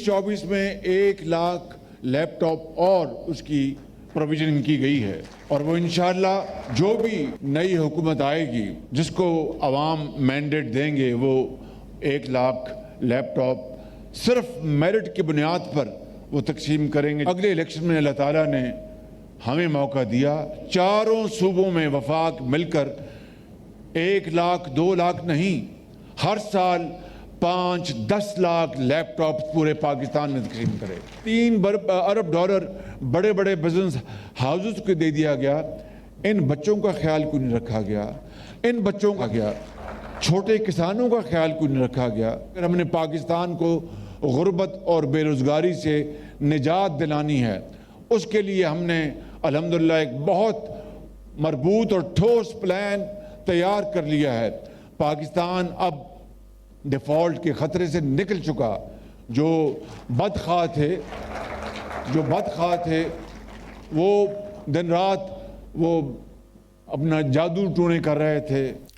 24 में 1 लाख लैपटॉप और उसकी प्रोविजनिंग की गई है और वो इंशाअल्लाह जो भी नई हुकूमत आएगी जिसको अवाम मैंडेट देंगे वो 1 लाख लैपटॉप सिर्फ मेरिट की बुनियाद पर वो तकसीम करेंगे। अगले इलेक्शन में अल्लाह ताला ने हमें मौका दिया, चारों सूबों में वफाक मिलकर 1 लाख 2 लाख नहीं, हर साल 5-10 लाख लैपटॉप पूरे पाकिस्तान में तकसीम करे। 3 अरब डॉलर बड़े बड़े बिजनेस हाउसेस को दे दिया गया। इन बच्चों का ख्याल क्यों नहीं रखा गया? इन बच्चों का गया, छोटे किसानों का ख्याल क्यों नहीं रखा गया? अगर हमने पाकिस्तान को गुर्बत और बेरोजगारी से निजात दिलानी है, उसके लिए हमने अल्हम्दुलिल्लाह एक बहुत मजबूत और ठोस प्लान तैयार कर लिया है। पाकिस्तान अब डिफॉल्ट के खतरे से निकल चुका। जो बदख्वाह थे वो दिन रात वो अपना जादू टूने कर रहे थे।